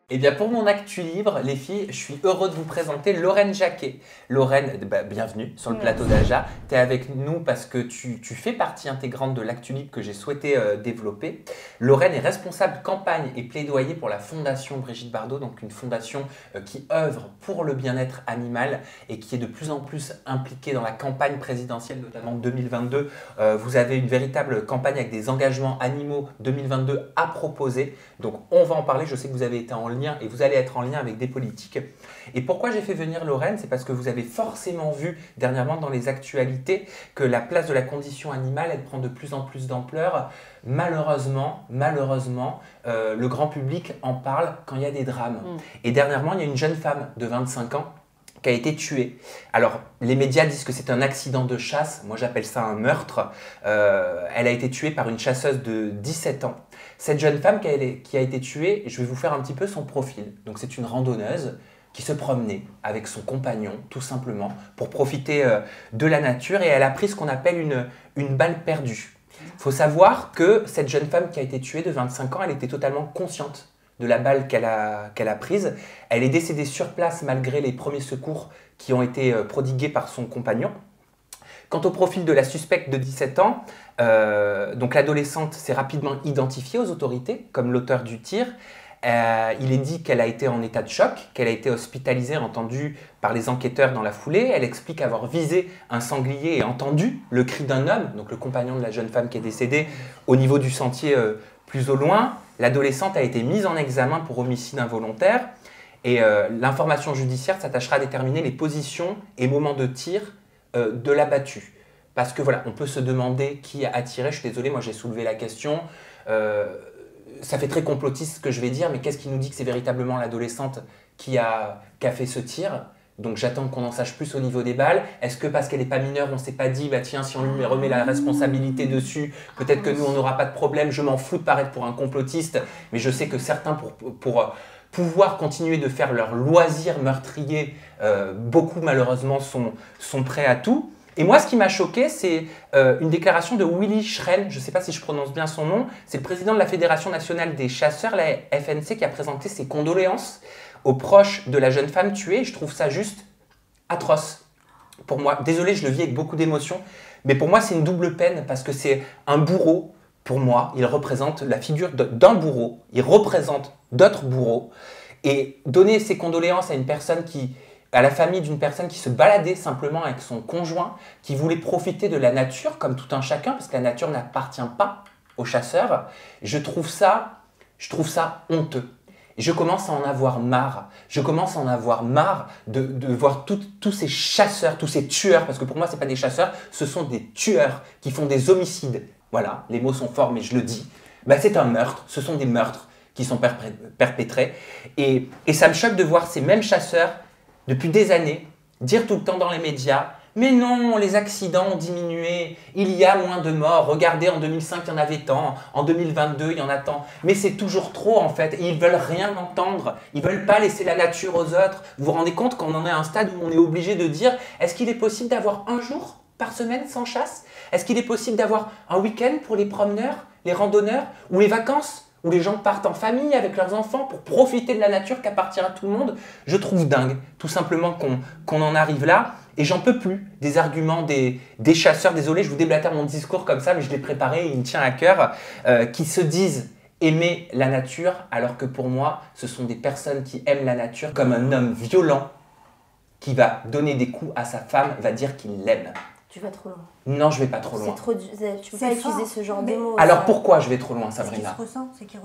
Eh bien, pour mon actu libre, les filles, je suis heureux de vous présenter Lorraine Jacquet. Lorraine, bienvenue sur le plateau d'Aja. Tu es avec nous parce que tu fais partie intégrante de l'actu libre que j'ai souhaité développer. Lorraine est responsable campagne et plaidoyer pour la fondation Brigitte Bardot, donc une fondation qui œuvre pour le bien-être animal et qui est de plus en plus impliquée dans la campagne présidentielle, notamment 2022. Vous avez une véritable campagne avec des engagements animaux 2022 à proposer. Donc, on va en parler. Je sais que vous avez été en lien et vous allez être en lien avec des politiques. Et pourquoi j'ai fait venir Lorraine? C'est parce que vous avez forcément vu dernièrement dans les actualités que la place de la condition animale, elle prend de plus en plus d'ampleur. Malheureusement, le grand public en parle quand il y a des drames. Et dernièrement, il y a une jeune femme de 25 ans qui a été tuée. Alors, les médias disent que c'est un accident de chasse. Moi, j'appelle ça un meurtre. Elle a été tuée par une chasseuse de 17 ans. Cette jeune femme qui a été tuée, je vais vous faire un petit peu son profil. Donc, c'est une randonneuse qui se promenait avec son compagnon, tout simplement, pour profiter de la nature. Et elle a pris ce qu'on appelle une balle perdue. Il faut savoir que cette jeune femme qui a été tuée de 25 ans, elle était totalement consciente de la balle qu'elle a prise. Elle est décédée sur place malgré les premiers secours qui ont été prodigués par son compagnon. Quant au profil de la suspecte de 17 ans, donc l'adolescente s'est rapidement identifiée aux autorités comme l'auteur du tir. Il est dit qu'elle a été en état de choc, qu'elle a été hospitalisée, entendue par les enquêteurs dans la foulée. Elle explique avoir visé un sanglier et entendu le cri d'un homme, donc le compagnon de la jeune femme qui est décédée, au niveau du sentier plus au loin. L'adolescente a été mise en examen pour homicide involontaire et l'information judiciaire s'attachera à déterminer les positions et moments de tir de l'abattu. Parce que voilà, on peut se demander qui a tiré. Je suis désolé, moi j'ai soulevé la question. Ça fait très complotiste ce que je vais dire, mais qu'est-ce qui nous dit que c'est véritablement l'adolescente qui a fait ce tir? Donc j'attends qu'on en sache plus au niveau des balles. Est-ce que parce qu'elle n'est pas mineure, on ne s'est pas dit, bah tiens, si on lui remet la responsabilité dessus, peut-être que nous, on n'aura pas de problème. Je m'en fous de paraître pour un complotiste, mais je sais que certains, pour pouvoir continuer de faire leur loisir meurtrier, beaucoup malheureusement sont prêts à tout. Et moi, ce qui m'a choqué, c'est une déclaration de Willy Schren, je ne sais pas si je prononce bien son nom, c'est le président de la Fédération nationale des chasseurs, la FNC, qui a présenté ses condoléances aux proches de la jeune femme tuée. Je trouve ça juste atroce pour moi. Désolé, je le vis avec beaucoup d'émotion, mais pour moi, c'est une double peine parce que c'est un bourreau. Pour moi, il représente la figure d'un bourreau, il représente d'autres bourreaux. Et donner ses condoléances à une personne à la famille d'une personne qui se baladait simplement avec son conjoint, qui voulait profiter de la nature comme tout un chacun, parce que la nature n'appartient pas aux chasseurs, je trouve ça honteux. Et je commence à en avoir marre. Je commence à en avoir marre de voir tous ces chasseurs, tous ces tueurs, parce que pour moi, ce n'est pas des chasseurs, ce sont des tueurs qui font des homicides. Voilà, les mots sont forts, mais je le dis. C'est un meurtre, ce sont des meurtres qui sont perpétrés. Et ça me choque de voir ces mêmes chasseurs, depuis des années, dire tout le temps dans les médias « Mais non, les accidents ont diminué, il y a moins de morts, regardez, en 2005, il y en avait tant, en 2022, il y en a tant. » Mais c'est toujours trop, en fait, et ils veulent rien entendre, ils veulent pas laisser la nature aux autres. Vous vous rendez compte qu'on en est à un stade où on est obligé de dire « Est-ce qu'il est possible d'avoir un jour par semaine sans chasse? Est-ce qu'il est possible d'avoir un week-end pour les promeneurs, les randonneurs, ou les vacances ? Où les gens partent en famille avec leurs enfants pour profiter de la nature qui appartient à tout le monde. » Je trouve dingue, tout simplement, qu'on en arrive là. Et j'en peux plus des arguments des chasseurs. Désolé, je vous déblatère mon discours comme ça, mais je l'ai préparé et il me tient à cœur. Qui se disent aimer la nature, alors que pour moi, ce sont des personnes qui aiment la nature comme un homme violent qui va donner des coups à sa femme, va dire qu'il l'aime. Tu vas trop loin. Non, je vais pas trop loin. Tu peux pas utiliser ce genre de mots. Alors pourquoi je vais trop loin, Sabrina?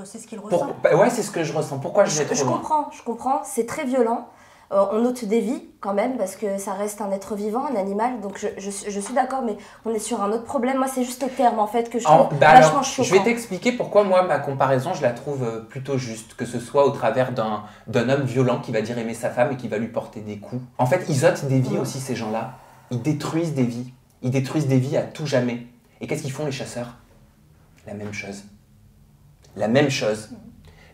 C'est ce qu'il ressent. Ouais, c'est ce que je ressens. Pourquoi je vais trop loin? Je comprends. C'est très violent. On ôte des vies quand même parce que ça reste un être vivant, un animal. Donc je suis d'accord, mais on est sur un autre problème. Moi, c'est juste les termes en fait que je trouve vachement choquants. Je vais t'expliquer pourquoi moi ma comparaison je la trouve plutôt juste, que ce soit au travers d'un homme violent qui va dire aimer sa femme et qui va lui porter des coups. En fait, ils ôtent des vies aussi, ces gens-là. Ils détruisent des vies. Ils détruisent des vies à tout jamais. Et qu'est-ce qu'ils font les chasseurs? La même chose. La même chose.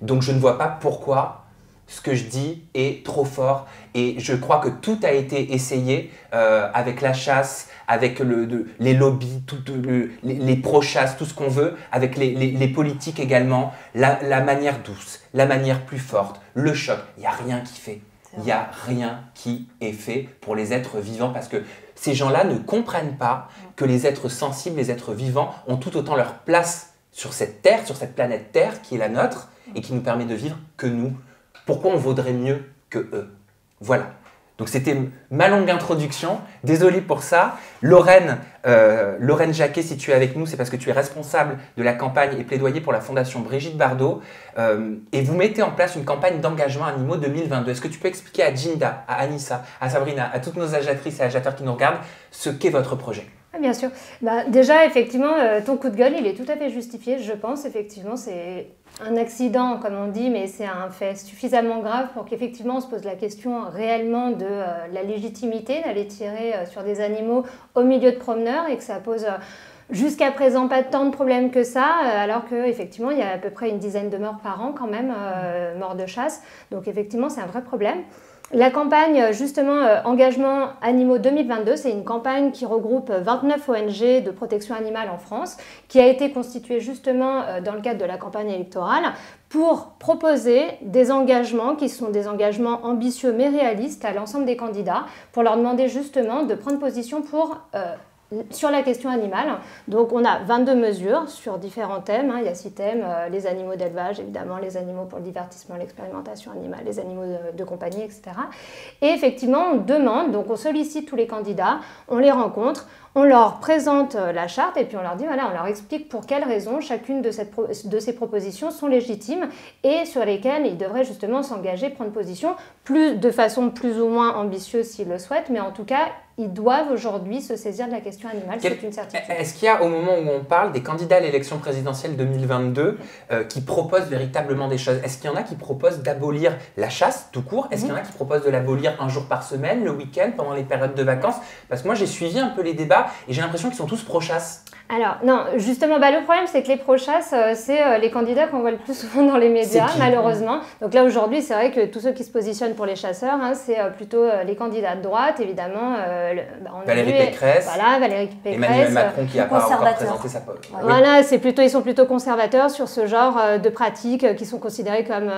Donc je ne vois pas pourquoi ce que je dis est trop fort et je crois que tout a été essayé avec la chasse, avec les lobbies, les pro-chasse, tout ce qu'on veut, avec les politiques également, la manière douce, la manière plus forte, le choc. Il n'y a rien qui fait. Il n'y a rien qui est fait pour les êtres vivants parce que ces gens-là ne comprennent pas que les êtres sensibles, les êtres vivants ont tout autant leur place sur cette terre, sur cette planète Terre qui est la nôtre et qui nous permet de vivre que nous. Pourquoi on vaudrait mieux que eux? Voilà. Donc c'était ma longue introduction. Désolé pour ça. Lorraine Jacquet, si tu es avec nous, c'est parce que tu es responsable de la campagne et plaidoyer pour la Fondation Brigitte Bardot. Et vous mettez en place une campagne d'engagement animaux 2022. Est-ce que tu peux expliquer à Jinda, à Anissa, à Sabrina, à toutes nos agiatrices et agiateurs qui nous regardent, ce qu'est votre projet? Bien sûr. Déjà, effectivement, ton coup de gueule, il est tout à fait justifié, je pense. Effectivement, c'est un accident, comme on dit, mais c'est un fait suffisamment grave pour qu'effectivement, on se pose la question réellement de la légitimité d'aller tirer sur des animaux au milieu de promeneurs et que ça pose jusqu'à présent pas tant de problèmes que ça, alors qu'effectivement, il y a à peu près une dizaine de morts par an quand même, morts de chasse. Donc effectivement, c'est un vrai problème. La campagne, justement, Engagement Animaux 2022, c'est une campagne qui regroupe 29 ONG de protection animale en France, qui a été constituée justement dans le cadre de la campagne électorale pour proposer des engagements qui sont des engagements ambitieux mais réalistes à l'ensemble des candidats, pour leur demander justement de prendre position sur la question animale. Donc on a 22 mesures sur différents thèmes, il y a 6 thèmes, les animaux d'élevage évidemment, les animaux pour le divertissement, l'expérimentation animale, les animaux de compagnie, etc. Et effectivement on demande, donc on sollicite tous les candidats, on les rencontre, on leur présente la charte et puis on leur dit, voilà, on leur explique pour quelles raisons chacune de ces propositions sont légitimes et sur lesquelles ils devraient justement s'engager, prendre position, de façon plus ou moins ambitieuse s'ils le souhaitent, mais en tout cas, ils doivent aujourd'hui se saisir de la question animale, c'est une certitude. Est-ce qu'il y a, au moment où on parle des candidats à l'élection présidentielle 2022, qui proposent véritablement des choses? Est-ce qu'il y en a qui proposent d'abolir la chasse tout court? Est-ce qu'il y en a qui proposent de l'abolir un jour par semaine, le week-end, pendant les périodes de vacances? Parce que moi, j'ai suivi un peu les débats et j'ai l'impression qu'ils sont tous pro-chasse. Alors, non, justement, le problème, c'est que les pro-chasse, c'est les candidats qu'on voit le plus souvent dans les médias, malheureusement. Donc là, aujourd'hui, c'est vrai que tous ceux qui se positionnent pour les chasseurs, c'est plutôt les candidats de droite, évidemment. Valérie Pécresse. Voilà, Valérie Pécresse. Emmanuel Macron qui n'a pas encore présenté sa politique. Voilà, ils sont plutôt conservateurs sur ce genre de pratiques qui sont considérées comme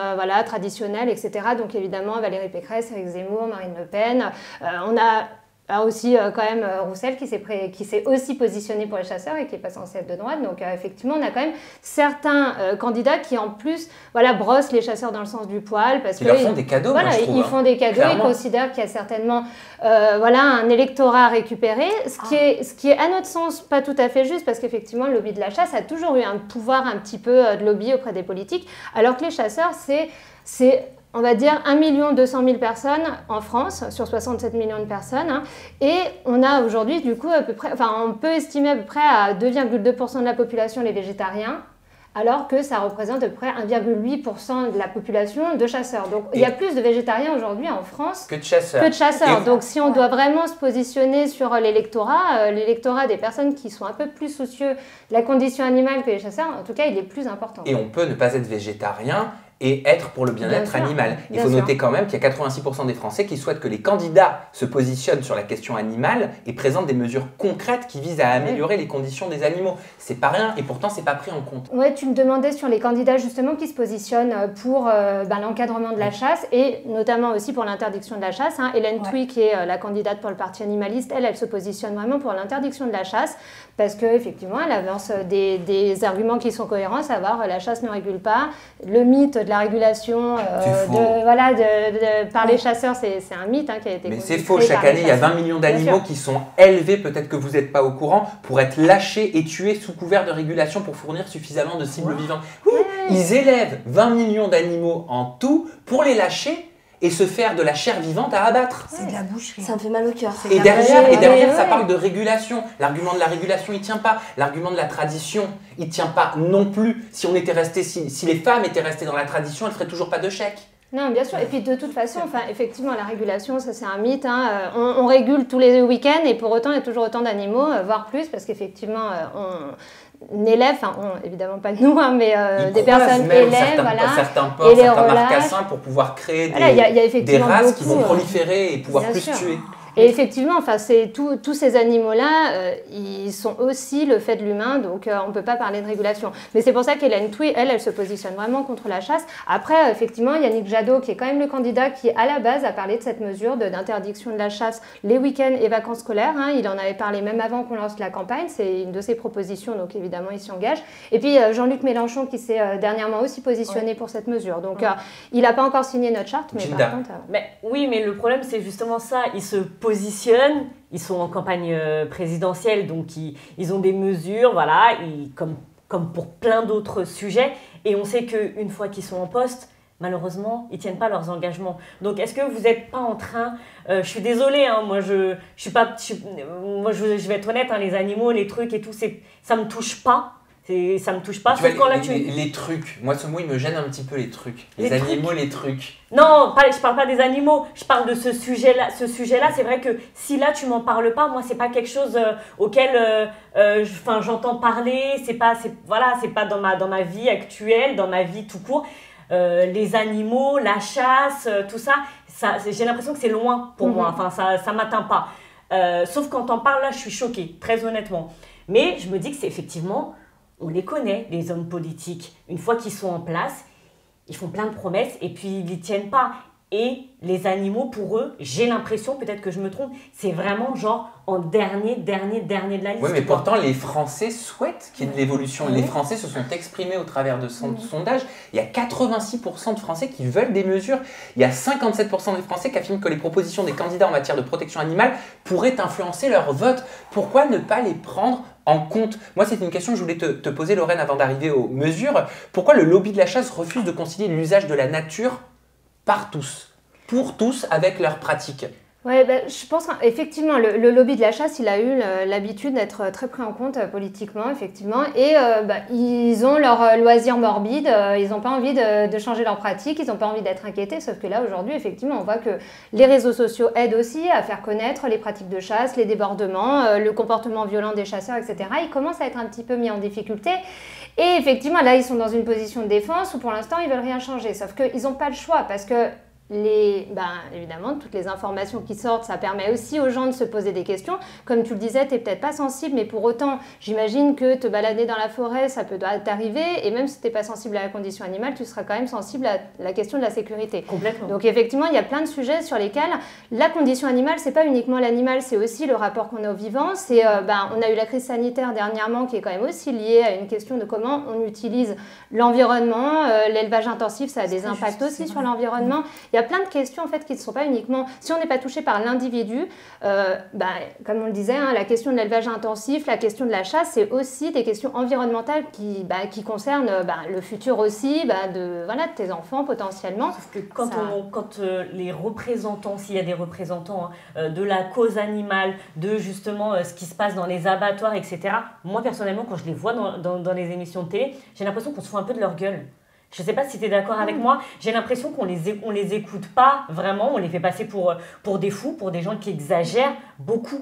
traditionnelles, etc. Donc évidemment, Valérie Pécresse, Éric Zemmour, Marine Le Pen. On a aussi quand même Roussel qui s'est aussi positionné pour les chasseurs et qui est pas censé être de droite. Donc effectivement, on a quand même certains candidats qui en plus brossent les chasseurs dans le sens du poil. Parce ils leur font des cadeaux, moi, je trouve, ils font des cadeaux, clairement. Ils considèrent qu'il y a certainement un électorat à récupérer, ce qui est à notre sens pas tout à fait juste parce qu'effectivement, le lobby de la chasse a toujours eu un pouvoir un petit peu de lobby auprès des politiques, alors que les chasseurs, c'est on va dire 1 200 000 personnes en France, sur 67 millions de personnes. Et on a aujourd'hui, du coup, on peut estimer à peu près à 2,2% de la population les végétariens, alors que ça représente à peu près 1,8% de la population de chasseurs. Donc il y a plus de végétariens aujourd'hui en France que de chasseurs. Donc si on doit vraiment se positionner sur l'électorat des personnes qui sont un peu plus soucieux de la condition animale que les chasseurs, en tout cas, il est plus important. Et on peut ne pas être végétarien et être pour le bien-être animal. Il faut noter quand même qu'il y a 86% des Français qui souhaitent que les candidats se positionnent sur la question animale et présentent des mesures concrètes qui visent à améliorer les conditions des animaux. C'est pas rien et pourtant c'est pas pris en compte. Ouais, tu me demandais sur les candidats justement qui se positionnent pour l'encadrement de la chasse et notamment aussi pour l'interdiction de la chasse. Hélène Thuy, qui est la candidate pour le parti animaliste, elle se positionne vraiment pour l'interdiction de la chasse parce qu'effectivement elle avance des arguments qui sont cohérents, à savoir la chasse ne régule pas, le mythe de la régulation par les chasseurs, c'est un mythe qui a été Mais c'est faux, chaque année il y a 20 millions d'animaux qui sont élevés, peut-être que vous n'êtes pas au courant, pour être lâchés et tués sous couvert de régulation pour fournir suffisamment de cibles vivantes. Oui, ils élèvent 20 millions d'animaux en tout pour les lâcher et se faire de la chair vivante à abattre. C'est de la boucherie. Ça me fait mal au cœur. Et derrière, ça parle de régulation. L'argument de la régulation, il tient pas. L'argument de la tradition, il tient pas non plus. Si les femmes étaient restées dans la tradition, elles feraient toujours pas de chèque. Non, bien sûr. Et puis de toute façon, effectivement, la régulation, ça c'est un mythe. On régule tous les week-ends et pour autant, il y a toujours autant d'animaux, voire plus, parce qu'effectivement, élève, enfin évidemment pas nous, hein, mais des personnes élèves, certains ports, certains marcassins pour pouvoir créer des races qui vont proliférer et pouvoir plus tuer. Et effectivement, enfin, tous ces animaux-là, ils sont aussi le fait de l'humain, donc on ne peut pas parler de régulation. Mais c'est pour ça qu'Hélène Touy, elle se positionne vraiment contre la chasse. Après, effectivement, Yannick Jadot, qui est quand même le candidat qui, à la base, a parlé de cette mesure d'interdiction de la chasse les week-ends et vacances scolaires. Hein. Il en avait parlé même avant qu'on lance la campagne. C'est une de ses propositions, donc évidemment, il s'y engage. Et puis, Jean-Luc Mélenchon, qui s'est dernièrement aussi positionné pour cette mesure. Donc, il n'a pas encore signé notre charte, mais par contre... Oui, mais le problème, c'est justement ça. Il se positionnent, ils sont en campagne présidentielle, donc ils ont des mesures, voilà, comme pour plein d'autres sujets, et on sait qu'une fois qu'ils sont en poste, malheureusement, ils ne tiennent pas leurs engagements. Donc, est-ce que vous n'êtes pas en train... je suis désolée, hein, moi, je vais être honnête, hein, les animaux, les trucs et tout, ça ne me touche pas. Ça me touche pas. Les trucs. Moi, ce mot, il me gêne un petit peu, les trucs. Les animaux, les trucs. Non, je parle pas des animaux. Je parle de ce sujet-là. Ce sujet-là, c'est vrai que si là, tu m'en parles pas, moi, c'est pas quelque chose auquel j'entends parler. C'est pas dans ma vie actuelle, dans ma vie tout court. Les animaux, la chasse, tout ça, j'ai l'impression que c'est loin pour moi. Enfin, ça m'atteint pas. Sauf quand t'en parles, là, je suis choquée, très honnêtement. Mais je me dis que c'est effectivement... On les connaît, les hommes politiques. Une fois qu'ils sont en place, ils font plein de promesses et puis ils n'y tiennent pas. Et les animaux, pour eux, j'ai l'impression, peut-être que je me trompe, c'est vraiment genre en dernier de la liste. Oui, mais pourtant, les Français souhaitent qu'il y ait de l'évolution. Les Français se sont exprimés au travers de sondages. Il y a 86% de Français qui veulent des mesures. Il y a 57% des Français qui affirment que les propositions des candidats en matière de protection animale pourraient influencer leur vote. Pourquoi ne pas les prendre en compte? Moi, c'est une question que je voulais te poser, Lorraine, avant d'arriver aux mesures. Pourquoi le lobby de la chasse refuse de concilier l'usage de la nature par tous, pour tous, avec leurs pratiques? Oui, je pense qu'effectivement, le lobby de la chasse, il a eu l'habitude d'être très pris en compte politiquement, effectivement. Et ils ont leur loisir morbide, ils n'ont pas envie de changer leurs pratiques, ils n'ont pas envie d'être inquiétés. Sauf que là, aujourd'hui, effectivement, on voit que les réseaux sociaux aident aussi à faire connaître les pratiques de chasse, les débordements, le comportement violent des chasseurs, etc. Ils commencent à être un petit peu mis en difficulté. Et effectivement, là, ils sont dans une position de défense où pour l'instant, ils ne veulent rien changer. Sauf qu'ils n'ont pas le choix parce que évidemment, toutes les informations qui sortent, ça permet aussi aux gens de se poser des questions. Comme tu le disais, tu n'es peut-être pas sensible, mais pour autant, j'imagine que te balader dans la forêt, ça peut t'arriver. Et même si tu n'es pas sensible à la condition animale, tu seras quand même sensible à la question de la sécurité. Complètement. Donc effectivement, il y a plein de sujets sur lesquels la condition animale, c'est pas uniquement l'animal, c'est aussi le rapport qu'on a au vivant. On a eu la crise sanitaire dernièrement qui est quand même aussi liée à une question de comment on utilise l'environnement. L'élevage intensif, ça a des impacts aussi sur l'environnement. Il y a plein de questions en fait qui ne sont pas uniquement... Si on n'est pas touché par l'individu, comme on le disait, hein, la question de l'élevage intensif, la question de la chasse, c'est aussi des questions environnementales qui concernent le futur aussi de tes enfants potentiellement. Sauf que quand les représentants, s'il y a des représentants de la cause animale, de justement ce qui se passe dans les abattoirs, etc., moi personnellement, quand je les vois dans les émissions de télé, j'ai l'impression qu'on se fout un peu de leur gueule. Je ne sais pas si tu es d'accord avec moi. J'ai l'impression qu'on les écoute pas vraiment. On les fait passer pour des fous, pour des gens qui exagèrent beaucoup.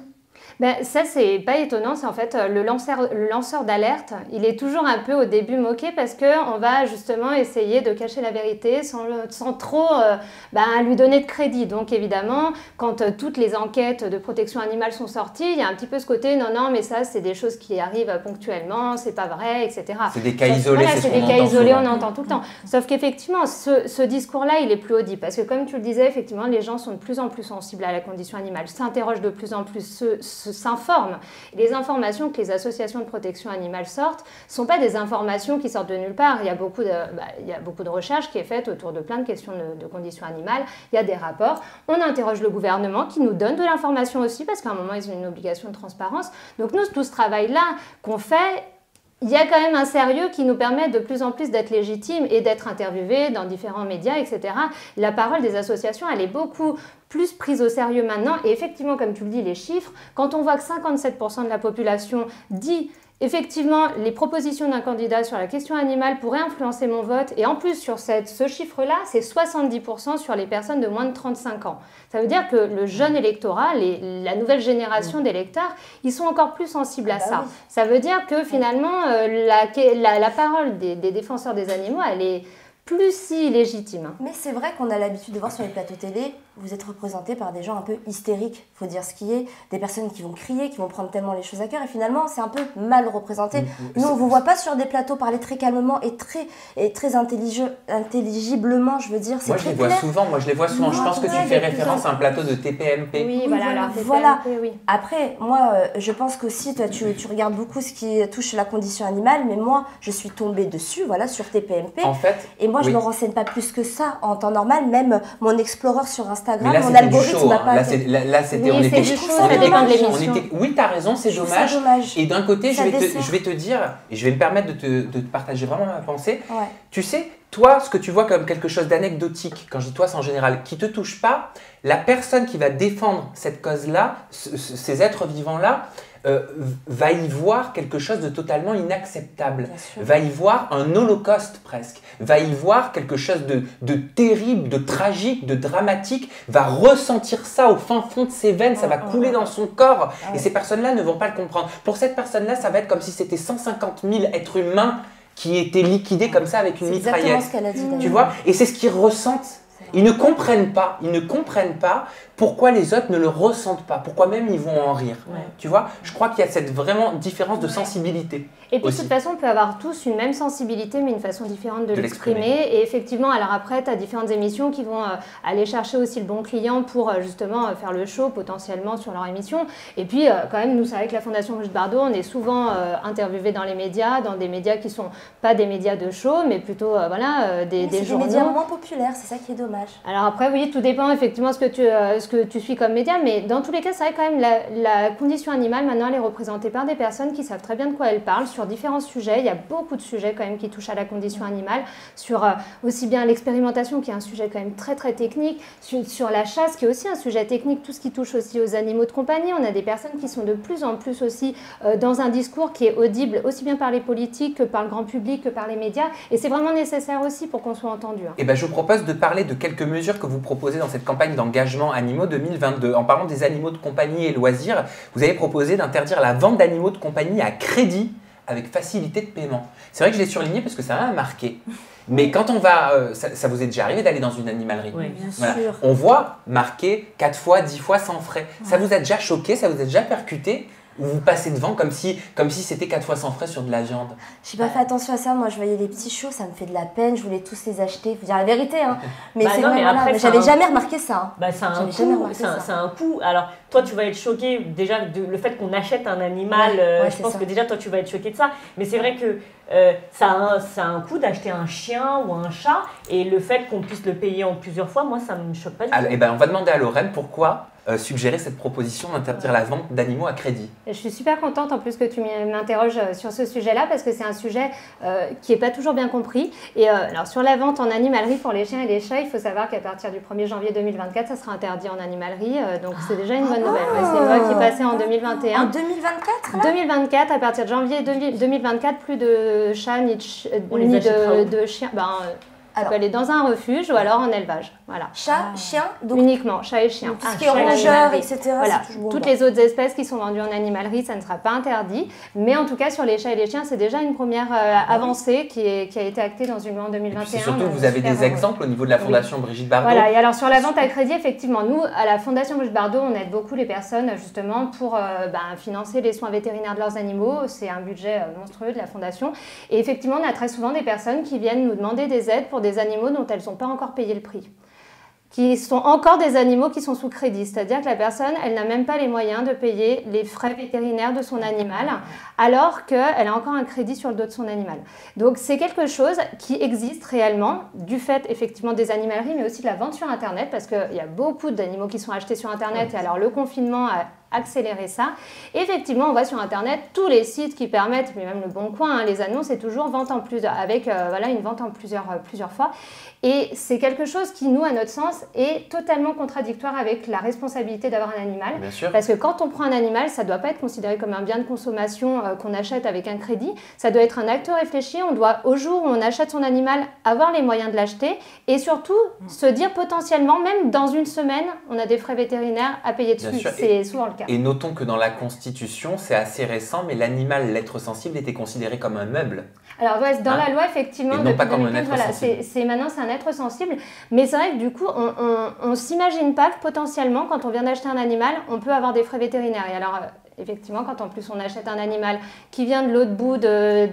Ça, c'est pas étonnant. C'est en fait le lanceur d'alerte. Il est toujours un peu au début moqué parce qu'on va justement essayer de cacher la vérité sans trop lui donner de crédit. Donc évidemment, quand toutes les enquêtes de protection animale sont sorties, il y a un petit peu ce côté non, mais ça, c'est des choses qui arrivent ponctuellement, c'est pas vrai, etc. C'est des cas isolés, c'est des cas isolés, on entend tout le temps. Sauf qu'effectivement, ce discours-là, il est plus audible parce que comme tu le disais, effectivement, les gens sont de plus en plus sensibles à la condition animale, s'interrogent de plus en plus, s'informent. Les informations que les associations de protection animale sortent ne sont pas des informations qui sortent de nulle part. Il y a beaucoup de recherches qui est faite autour de plein de questions de conditions animales. Il y a des rapports. On interroge le gouvernement qui nous donne de l'information aussi parce qu'à un moment, ils ont une obligation de transparence. Donc nous, tout ce travail-là qu'on fait, il y a quand même un sérieux qui nous permet de plus en plus d'être légitimes et d'être interviewés dans différents médias, etc. La parole des associations, elle est beaucoup plus prise au sérieux maintenant. Et effectivement, comme tu le dis, les chiffres, quand on voit que 57% de la population dit Effectivement, les propositions d'un candidat sur la question animale pourraient influencer mon vote. Et en plus, sur ce chiffre-là, c'est 70% sur les personnes de moins de 35 ans. Ça veut dire que le jeune électorat, la nouvelle génération d'électeurs, ils sont encore plus sensibles à ça. Oui. Ça veut dire que finalement, la parole des défenseurs des animaux, elle est plus si légitime. Mais c'est vrai qu'on a l'habitude de voir sur les plateaux télé, vous êtes représenté par des gens un peu hystériques, il faut dire ce qui est, des personnes qui vont crier, qui vont prendre tellement les choses à cœur, et finalement c'est un peu mal représenté. Nous on ne vous voit pas sur des plateaux parler très calmement et très intelligiblement, je veux dire. Moi je les vois souvent, je pense que tu fais référence à un plateau de TPMP. Oui, voilà. Voilà. Oui. Après, moi je pense qu'aussi, toi tu regardes beaucoup ce qui touche la condition animale, mais moi je suis tombée dessus, voilà, sur TPMP. En fait, et moi je ne me renseigne pas plus que ça en temps normal, même mon Explorer sur Instagram. Mais là, mon algorithme n'a pas là, on était oui, tu as raison, c'est dommage. Et d'un côté, je vais te dire, et je vais me permettre de te partager vraiment ma pensée. Ouais. Tu sais, toi, ce que tu vois comme quelque chose d'anecdotique, quand je dis toi, c'est en général, qui ne te touche pas, la personne qui va défendre cette cause-là, ces êtres vivants-là, va y voir quelque chose de totalement inacceptable, va y voir un holocauste presque, va y voir quelque chose de terrible, de tragique, de dramatique, va ressentir ça au fin fond de ses veines, ça va couler dans son corps et ces personnes-là ne vont pas le comprendre. Pour cette personne-là, ça va être comme si c'était 150 000 êtres humains qui étaient liquidés comme ça avec une mitraillette. C'est exactement ce qu'elle a dit. Tu vois ? Et c'est ce qu'ils ressentent. Ils ne comprennent pas pourquoi les autres ne le ressentent pas, pourquoi même ils vont en rire. Ouais. Tu vois, je crois qu'il y a cette vraiment différence de sensibilité. Et puis de toute façon, on peut avoir tous une même sensibilité, mais une façon différente de l'exprimer. Et effectivement, alors après, tu as différentes émissions qui vont aller chercher aussi le bon client pour justement faire le show potentiellement sur leur émission. Et puis quand même, nous, c'est avec la Fondation Brigitte Bardot, on est souvent interviewés dans les médias, dans des médias qui ne sont pas des médias de show, mais plutôt des journaux. Des médias moins populaires, c'est ça qui est dommage. Alors après, oui, tout dépend effectivement ce que tu suis comme média, mais dans tous les cas, c'est vrai quand même la condition animale, maintenant, elle est représentée par des personnes qui savent très bien de quoi elles parlent sur différents sujets. Il y a beaucoup de sujets quand même qui touchent à la condition animale, sur aussi bien l'expérimentation qui est un sujet quand même très très technique, sur la chasse qui est aussi un sujet technique, tout ce qui touche aussi aux animaux de compagnie. On a des personnes qui sont de plus en plus aussi dans un discours qui est audible aussi bien par les politiques que par le grand public, que par les médias, et c'est vraiment nécessaire aussi pour qu'on soit entendu. Et ben, je vous propose de parler de quelques mesures que vous proposez dans cette campagne d'engagement animaux 2022. En parlant des animaux de compagnie et loisirs, vous avez proposé d'interdire la vente d'animaux de compagnie à crédit avec facilité de paiement. C'est vrai que je l'ai surligné parce que ça m'a marqué. Mais quand on va, ça vous est déjà arrivé d'aller dans une animalerie? Oui, bien sûr. On voit marqué 4 fois, 10 fois sans frais. Ouais. Ça vous a déjà choqué? Ça vous a déjà percuté? Ou vous passez devant comme si c'était 4 fois sans frais sur de la viande? Je n'ai pas fait attention à ça. Moi, je voyais les petits chiots, ça me fait de la peine. Je voulais tous les acheter. Il faut dire la vérité. Hein. Mais c'est vrai, voilà. J'avais jamais remarqué ça. Bah, c'est un coût. Alors, toi, tu vas être choqué déjà le fait qu'on achète un animal. Je pense que déjà, toi, tu vas être choqué de ça. Mais c'est vrai que ça a un coût d'acheter un chien ou un chat. Et le fait qu'on puisse le payer en plusieurs fois, moi, ça ne me choque pas du tout. Eh ben, on va demander à Lorraine pourquoi suggérer cette proposition d'interdire la vente d'animaux à crédit. Je suis super contente en plus que tu m'interroges sur ce sujet-là parce que c'est un sujet qui n'est pas toujours bien compris. Et alors sur la vente en animalerie pour les chiens et les chats, il faut savoir qu'à partir du 1er janvier 2024, ça sera interdit en animalerie. Donc c'est déjà une bonne nouvelle. Ouais, c'est une loi qui est passée en 2021. En 2024 là 2024, à partir de janvier 2024, plus de chats ni de chiens. Tu peux aller dans un refuge ou alors en élevage. Voilà. Chat, chien, donc uniquement chat et chien. Tout ce qui est rongeur, etc. Voilà. Toutes les autres espèces qui sont vendues en animalerie, ça ne sera pas interdit. Mais en tout cas, sur les chats et les chiens, c'est déjà une première avancée qui a été actée dans une loi en 2021. Et puis surtout, vous avez des exemples au niveau de la Fondation Brigitte Bardot. Voilà. Et alors sur la vente à crédit, effectivement, nous, à la Fondation Brigitte Bardot, on aide beaucoup les personnes justement pour financer les soins vétérinaires de leurs animaux. C'est un budget monstrueux de la Fondation. Et effectivement, on a très souvent des personnes qui viennent nous demander des aides pour des animaux dont elles n'ont pas encore payé le prix, qui sont encore des animaux qui sont sous crédit, c'est-à-dire que la personne, elle n'a même pas les moyens de payer les frais vétérinaires de son animal, alors qu'elle a encore un crédit sur le dos de son animal. Donc c'est quelque chose qui existe réellement, du fait effectivement des animaleries, mais aussi de la vente sur Internet, parce qu'il y a beaucoup d'animaux qui sont achetés sur Internet, et alors le confinement a accélérer ça. Et effectivement, on voit sur Internet tous les sites qui permettent, mais même le Bon Coin, hein, les annonces, c'est toujours vente en plusieurs, avec voilà, une vente en plusieurs fois. Et c'est quelque chose qui, nous, à notre sens, est totalement contradictoire avec la responsabilité d'avoir un animal. Bien sûr. Parce que quand on prend un animal, ça ne doit pas être considéré comme un bien de consommation qu'on achète avec un crédit. Ça doit être un acte réfléchi. On doit, au jour où on achète son animal, avoir les moyens de l'acheter. Et surtout, se dire potentiellement, même dans une semaine, on a des frais vétérinaires à payer dessus. C'est souvent le cas. Et notons que dans la Constitution, c'est assez récent, mais l'animal, l'être sensible, était considéré comme un meuble. Alors, ouais, dans la loi, effectivement, et non pas comme un être voilà, maintenant, c'est un être sensible. Mais c'est vrai que du coup, on ne s'imagine pas que potentiellement, quand on vient d'acheter un animal, on peut avoir des frais vétérinaires. Et alors, effectivement, quand en plus on achète un animal qui vient de l'autre bout de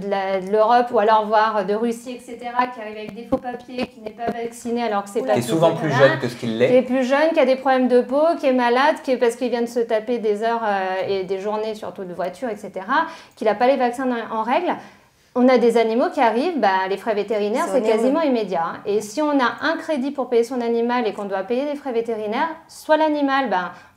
l'Europe ou alors voire de Russie, etc., qui arrive avec des faux papiers, qui n'est pas vacciné alors que c'est pas... Qui est souvent plus jeune que ce qu'il l'est. Qui est plus jeune, qui a des problèmes de peau, qui est malade, parce qu'il vient de se taper des heures et des journées surtout de voiture, etc., qu'il n'a pas les vaccins en règle. On a des animaux qui arrivent, les frais vétérinaires, c'est quasiment immédiat. Hein. Et si on a un crédit pour payer son animal et qu'on doit payer des frais vétérinaires, soit l'animal,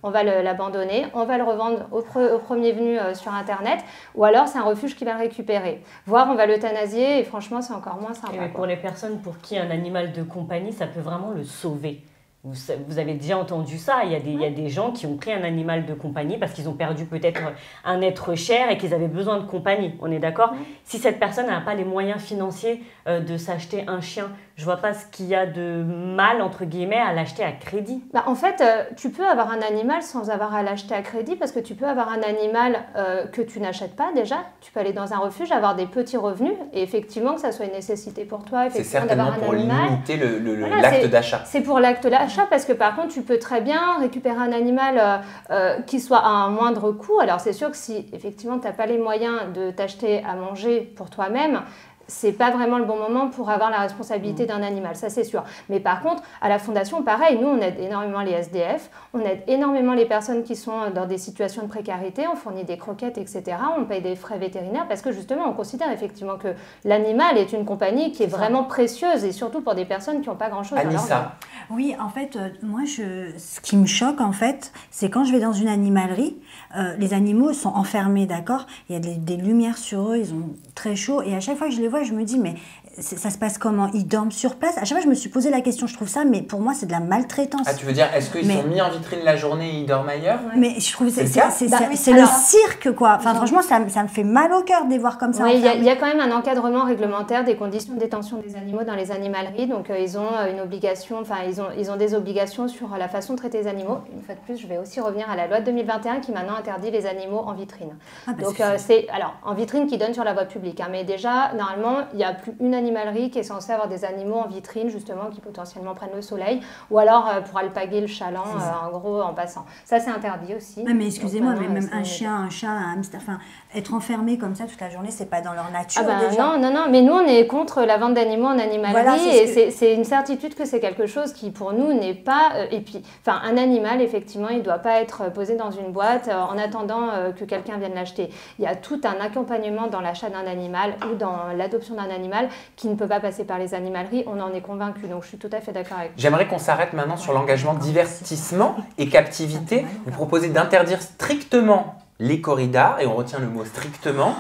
on va l'abandonner, on va le revendre au premier venu sur Internet, ou alors c'est un refuge qui va le récupérer. Voire on va l'euthanasier et franchement, c'est encore moins sympa. Mais pour les personnes pour qui un animal de compagnie, ça peut vraiment le sauver. Vous avez déjà entendu ça, il y a des gens qui ont pris un animal de compagnie parce qu'ils ont perdu peut-être un être cher et qu'ils avaient besoin de compagnie, on est d'accord? Si cette personne n'a pas les moyens financiers de s'acheter un chien, je vois pas ce qu'il y a de mal, entre guillemets, à l'acheter à crédit. En fait, tu peux avoir un animal sans avoir à l'acheter à crédit parce que tu peux avoir un animal que tu n'achètes pas déjà. Tu peux aller dans un refuge, avoir des petits revenus et effectivement que ça soit une nécessité pour toi. C'est certainement pour limiter voilà, l'acte d'achat. C'est pour l'acte d'achat parce que par contre, tu peux très bien récupérer un animal qui soit à un moindre coût. Alors c'est sûr que si effectivement tu n'as pas les moyens de t'acheter à manger pour toi-même, c'est pas vraiment le bon moment pour avoir la responsabilité d'un animal, ça c'est sûr. Mais par contre, à la Fondation, pareil, nous on aide énormément les SDF, on aide énormément les personnes qui sont dans des situations de précarité, on fournit des croquettes, etc. On paye des frais vétérinaires parce que justement, on considère effectivement que l'animal est une compagnie qui est vraiment précieuse et surtout pour des personnes qui n'ont pas grand-chose dans leur vie. Oui, en fait, moi, ce qui me choque, en fait, c'est quand je vais dans une animalerie, les animaux sont enfermés, d'accord? Il y a des lumières sur eux, ils ont très chaud et à chaque fois que je les vois, je me dis, mais ça se passe comment? Ils dorment sur place? À chaque fois, je me suis posé la question, je trouve ça, mais pour moi, c'est de la maltraitance. Ah, tu veux dire, est-ce qu'ils sont mis en vitrine la journée et ils dorment ailleurs? Mais je trouve que c'est le cirque, quoi. Enfin, franchement, ça me fait mal au cœur de les voir comme ça. Oui, il y a quand même un encadrement réglementaire des conditions de détention des animaux dans les animaleries. Donc, ils ont une obligation, enfin, ils ont des obligations sur la façon de traiter les animaux. Une fois de plus, je vais aussi revenir à la loi de 2021 qui maintenant interdit les animaux en vitrine. Donc, alors, en vitrine qui donne sur la voie publique. Hein, mais déjà, normalement, il n'y a plus une animalerie qui est censée avoir des animaux en vitrine, justement, qui potentiellement prennent le soleil, ou alors pour alpaguer le chaland, en gros, en passant. Ça, c'est interdit aussi. Mais excusez-moi, mais même un chien, un chat, un hamster, enfin, être enfermé comme ça toute la journée, c'est pas dans leur nature déjà. Non, mais nous, on est contre la vente d'animaux en animalerie, et c'est une certitude que c'est quelque chose qui, pour nous, n'est pas... et puis, enfin, un animal, effectivement, il ne doit pas être posé dans une boîte en attendant que quelqu'un vienne l'acheter. Il y a tout un accompagnement dans l'achat d'un animal ou dans l'adoption d'un animal qui ne peut pas passer par les animaleries, on en est convaincu, donc je suis tout à fait d'accord avec vous. J'aimerais qu'on s'arrête maintenant sur l'engagement divertissement et captivité. Vous proposez d'interdire strictement les corridas, et on retient le mot strictement,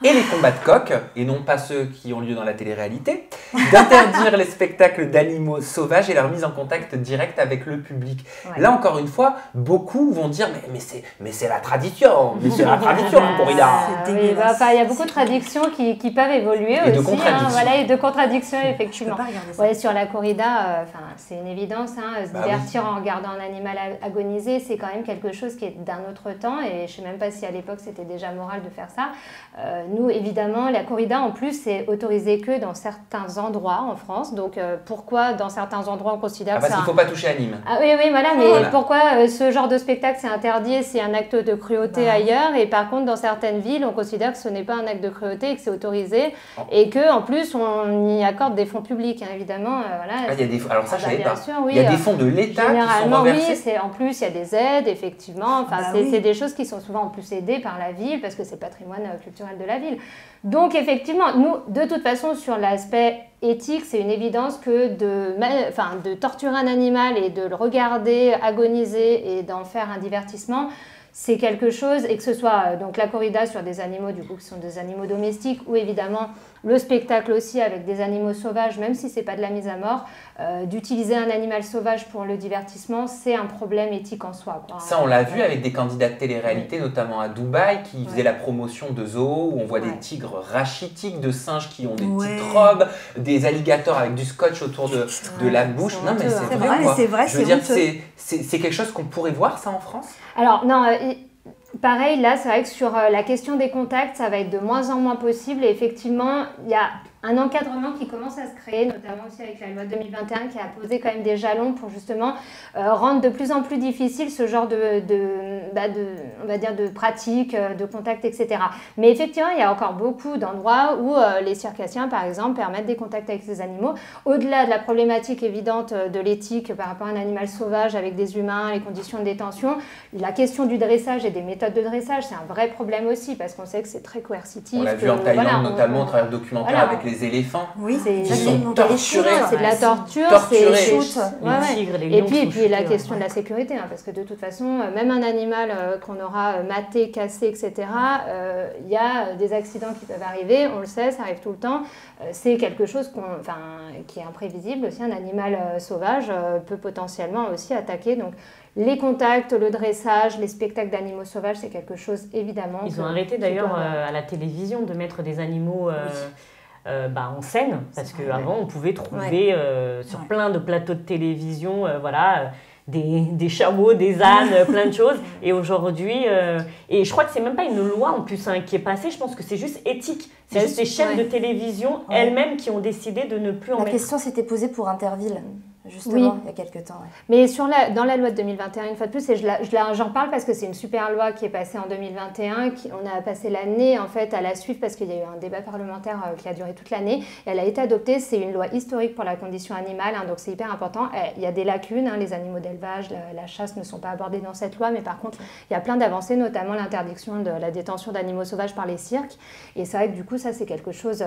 et les combats de coqs, et non pas ceux qui ont lieu dans la télé-réalité, d'interdire les spectacles d'animaux sauvages et leur mise en contact direct avec le public. Ouais. Là, encore une fois, beaucoup vont dire « mais c'est la tradition, mais c'est la tradition, une corrida !» Il y a beaucoup de traditions qui peuvent évoluer et aussi. De contradictions. Voilà, et de contradictions, effectivement. Ouais, sur la corrida, c'est une évidence. Se divertir en regardant un animal agoniser, c'est quand même quelque chose qui est d'un autre temps, et je ne sais même pas si à l'époque, c'était déjà moral de faire ça. Nous, évidemment, la corrida, en plus, c'est autorisé que dans certains endroits en France. Donc, pourquoi dans certains endroits, on considère que parce qu'il ne faut pas toucher à Nîmes. Ah oui, voilà, mais pourquoi ce genre de spectacle, c'est interdit et c'est un acte de cruauté ailleurs, et par contre, dans certaines villes, on considère que ce n'est pas un acte de cruauté et que c'est autorisé, et qu'en plus, on y accorde des fonds publics, hein, évidemment. Voilà. Il y a des fonds, alors ça, je savais pas. Sûr, oui, il y a des fonds de l'État qui sont reversés. Oui, en plus, il y a des aides, effectivement. Enfin, c'est des choses qui sont souvent en plus aidées par la ville, parce que c'est patrimoine culturel de la ville. Donc effectivement, nous, de toute façon, sur l'aspect éthique, c'est une évidence que de torturer un animal et de le regarder agoniser et d'en faire un divertissement, c'est quelque chose, et que ce soit donc la corrida sur des animaux du coup qui sont des animaux domestiques, ou évidemment le spectacle aussi avec des animaux sauvages, même si c'est pas de la mise à mort, d'utiliser un animal sauvage pour le divertissement, c'est un problème éthique en soi, quoi. Ça, on l'a vu avec des candidats de télé-réalité, notamment à Dubaï, qui faisaient la promotion de zoos, où on voit des tigres rachitiques, de singes qui ont des petites robes, des alligators avec du scotch autour de la bouche. Non, mais c'est vrai, quoi. C'est vrai, je veux dire, c'est quelque chose qu'on pourrait voir, ça, en France? Alors, non, pareil, là, c'est vrai que sur la question des contacts, ça va être de moins en moins possible. Et effectivement, il y a un encadrement qui commence à se créer, notamment aussi avec la loi 2021, qui a posé quand même des jalons pour justement rendre de plus en plus difficile ce genre on va dire de pratiques, de contacts, etc. Mais effectivement, il y a encore beaucoup d'endroits où les circassiens, par exemple, permettent des contacts avec ces animaux. Au-delà de la problématique évidente de l'éthique par rapport à un animal sauvage avec des humains, les conditions de détention, la question du dressage et des méthodes de dressage, c'est un vrai problème aussi, parce qu'on sait que c'est très coercitif. On l'a vu en Thaïlande, notamment au travers de documentaires avec les éléphants. Oui, qui sont torturés. C'est de la torture, torturés. c'est Les tigres, les et lions puis sont la chutés, question de la sécurité, hein, parce que de toute façon, même un animal qu'on aura maté, cassé, etc., il y a des accidents qui peuvent arriver, on le sait, ça arrive tout le temps. C'est quelque chose qui est imprévisible aussi. Un animal sauvage peut potentiellement aussi attaquer. Donc, les contacts, le dressage, les spectacles d'animaux sauvages, c'est quelque chose évidemment. Ils ont arrêté d'ailleurs à la télévision de mettre des animaux en scène, parce qu'avant on pouvait trouver sur plein de plateaux de télévision des chameaux, des ânes, plein de choses. Et aujourd'hui, et je crois que c'est même pas une loi en plus qui est passée, je pense que c'est juste éthique. C'est juste les chaînes de télévision elles-mêmes qui ont décidé de ne plus en mettre. La question s'était posée pour Interville. Justement, il y a quelques temps. Mais dans la loi de 2021, une fois de plus, et j'en parle parce que c'est une super loi qui est passée en 2021, on a passé l'année en fait à la suivre parce qu'il y a eu un débat parlementaire qui a duré toute l'année. Elle a été adoptée, c'est une loi historique pour la condition animale, donc c'est hyper important. Il y a des lacunes, les animaux d'élevage, la chasse ne sont pas abordés dans cette loi, mais par contre, il y a plein d'avancées, notamment l'interdiction de la détention d'animaux sauvages par les cirques. Et c'est vrai que du coup, ça c'est quelque chose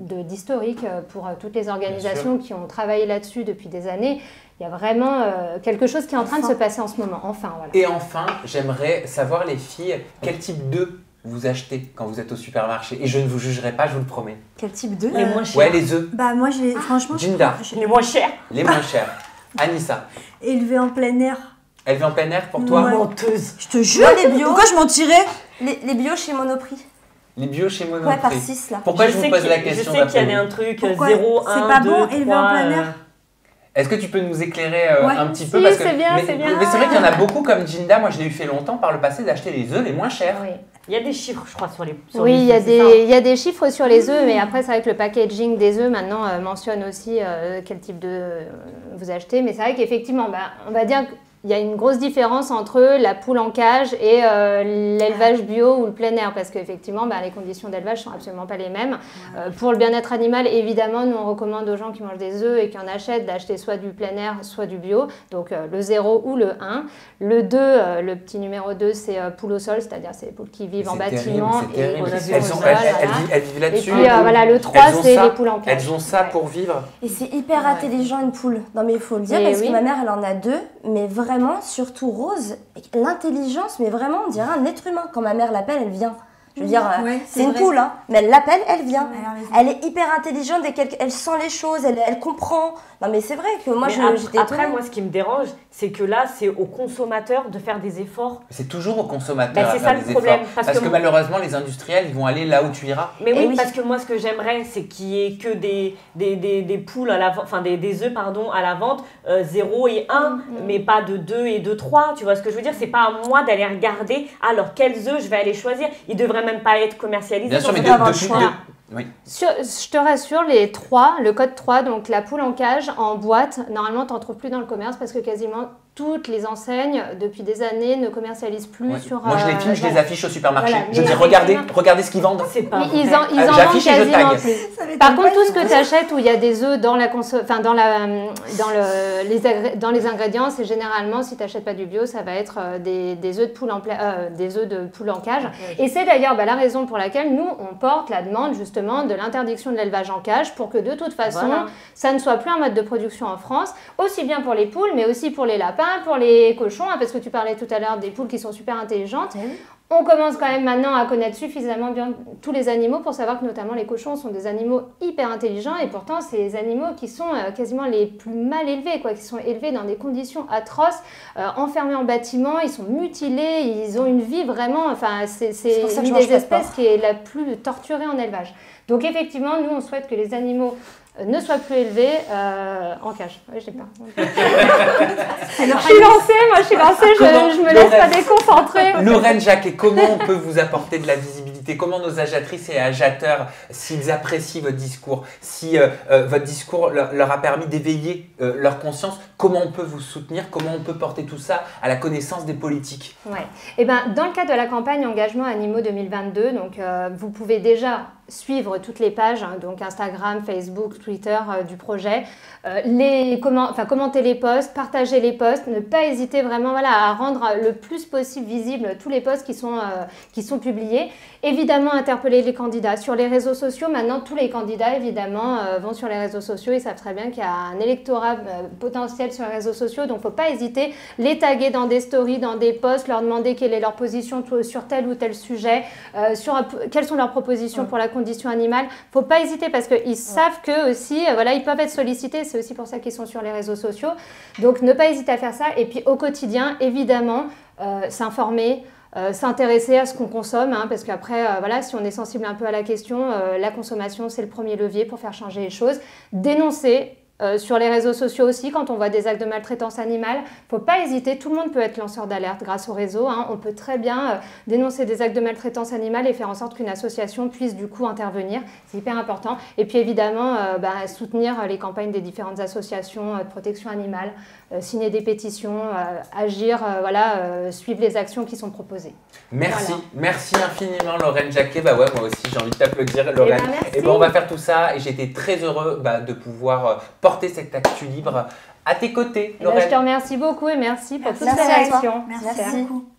d'historique pour toutes les organisations qui ont travaillé là-dessus depuis des années. Il y a vraiment quelque chose qui est en train de se passer en ce moment. Enfin, voilà. Et enfin, j'aimerais savoir, les filles, quel type d'œufs vous achetez quand vous êtes au supermarché? Et je ne vous jugerai pas, je vous le promets. Quel type d'œufs? Les moins chers. Ouais, les œufs. Bah moi, franchement... Jinda. Les moins chers. Les moins chers. Anissa. Élevé en plein air. Élevé en plein air pour toi? Menteuse. Je te jure, les bio. pourquoi je mentirais? Les bio chez Monoprix. Les bio chez Monoprix. Ouais, par 6 là. Pourquoi je vous pose la question? Je sais qu'il y a un truc 0, 1, 2, 3... C'est pas bon, élevé en plein air? Est-ce que tu peux nous éclairer un petit peu? Si, Parce que, c'est bien. Mais c'est vrai qu'il y en a beaucoup comme Jinda. Moi, je l'ai eu fait longtemps par le passé d'acheter les œufs les moins chers. Oui. Il y a des chiffres, je crois, sur les œufs. Oui, il y a des chiffres sur les œufs, mais après, c'est vrai que le packaging des œufs, maintenant, mentionne aussi quel type d'œufs vous achetez. Mais c'est vrai qu'effectivement, on va dire qu'il y a une grosse différence entre la poule en cage et l'élevage bio ou le plein air, parce qu'effectivement, les conditions d'élevage ne sont absolument pas les mêmes. Pour le bien-être animal, évidemment, nous, on recommande aux gens qui mangent des œufs et qui en achètent d'acheter soit du plein air, soit du bio, donc le 0 ou le 1. Le 2, le petit numéro 2, c'est poule au sol, c'est-à-dire c'est les poules qui vivent en bâtiment. C'est terrible. Et Elles vivent là-dessus. puis le 3, c'est les poules en cage. Elles ont ça pour vivre. Et c'est hyper intelligent une poule. Non mais il faut le dire, parce que ma mère, elle en a 2, mais vraiment, surtout Rose, l'intelligence, mais vraiment, on dirait un être humain. Quand ma mère l'appelle, elle vient. Je veux dire, c'est une poule, mais elle l'appelle, elle vient. Elle est hyper intelligente, dès qu'elle sent les choses, elle comprend. Non mais c'est vrai que moi, j'étais Après, moi, ce qui me dérange, c'est que là, c'est au consommateur de faire des efforts. C'est toujours au consommateur c'est à faire ça, des le problème, efforts. Parce que malheureusement, les industriels, ils vont aller là où tu iras. Mais oui, parce que moi, ce que j'aimerais, c'est qu'il y ait que des poules à la vente, enfin des œufs, pardon, à la vente, 0 et 1, mais pas de 2 et de 3. Tu vois ce que je veux dire? C'est pas à moi d'aller regarder, alors quels œufs je vais aller choisir. Ils devraient même pas être commercialisés. Bien sûr, mais oui. Je te rassure, les 3, le code 3, donc la poule en cage, en boîte, normalement, tu n'en trouves plus dans le commerce parce que quasiment toutes les enseignes, depuis des années, ne commercialisent plus sur... Moi, je les filme, je les affiche au supermarché. Voilà. Je dis, regardez ce qu'ils vendent. C'est pas Ils en vendent j'affiche et je quasiment tag. plus. Par contre, tout ce que tu achètes où il y a des œufs dans dans les ingrédients, c'est généralement, si tu n'achètes pas du bio, ça va être des œufs de poule en cage. Et c'est d'ailleurs la raison pour laquelle nous, on porte la demande justement de l'interdiction de l'élevage en cage pour que de toute façon, ça ne soit plus un mode de production en France, aussi bien pour les poules, mais aussi pour les lapins, pour les cochons, hein, parce que tu parlais tout à l'heure des poules qui sont super intelligentes. Oui. On commence quand même maintenant à connaître suffisamment bien tous les animaux pour savoir que notamment les cochons sont des animaux hyper intelligents et pourtant c'est les animaux qui sont quasiment les plus mal élevés, quoi, qui sont élevés dans des conditions atroces, enfermés en bâtiment, ils sont mutilés, ils ont une vie vraiment, enfin c'est une des espèces qui est la plus torturée en élevage. Donc effectivement, nous on souhaite que les animaux ne soient plus élevés en cage. Oui, j'ai peur. Je suis lancée, je me laisse pas déconcentrer. Lorraine Jacquet, comment on peut vous apporter de la visibilité? Comment nos agiatrices et agiateurs, s'ils apprécient votre discours, si votre discours leur a permis d'éveiller leur conscience, comment on peut vous soutenir? Comment on peut porter tout ça à la connaissance des politiques? Ouais. Et ben, dans le cadre de la campagne Engagement Animaux 2022, donc, vous pouvez déjà suivre toutes les pages, hein, donc Instagram, Facebook, Twitter du projet, commenter les posts, partager les posts, ne pas hésiter vraiment à rendre le plus possible visible tous les posts qui sont publiés. Évidemment, interpeller les candidats sur les réseaux sociaux. Maintenant, tous les candidats, évidemment, vont sur les réseaux sociaux. Ils savent très bien qu'il y a un électorat potentiel sur les réseaux sociaux. Donc, il ne faut pas hésiter. Les taguer dans des stories, dans des posts, leur demander quelle est leur position sur tel ou tel sujet, quelles sont leurs propositions pour la condition animale. Il ne faut pas hésiter parce qu'ils savent qu'eux aussi, ils peuvent être sollicités. C'est aussi pour ça qu'ils sont sur les réseaux sociaux. Donc, ne pas hésiter à faire ça. Et puis, au quotidien, évidemment, s'informer, s'intéresser à ce qu'on consomme, hein, parce qu'après, si on est sensible un peu à la question, la consommation, c'est le premier levier pour faire changer les choses. Dénoncer. Sur les réseaux sociaux aussi, quand on voit des actes de maltraitance animale, il ne faut pas hésiter, tout le monde peut être lanceur d'alerte grâce au réseau. Hein. On peut très bien dénoncer des actes de maltraitance animale et faire en sorte qu'une association puisse du coup intervenir. C'est hyper important. Et puis évidemment, soutenir les campagnes des différentes associations de protection animale, signer des pétitions, agir, suivre les actions qui sont proposées. Merci, merci infiniment Lorraine Jacquet. Moi aussi j'ai envie de t'applaudir Lorraine. On va faire tout ça et j'étais très heureux de pouvoir porter cette actu libre à tes côtés, Lorraine. Je te remercie beaucoup et merci pour toutes ces réactions. Merci beaucoup.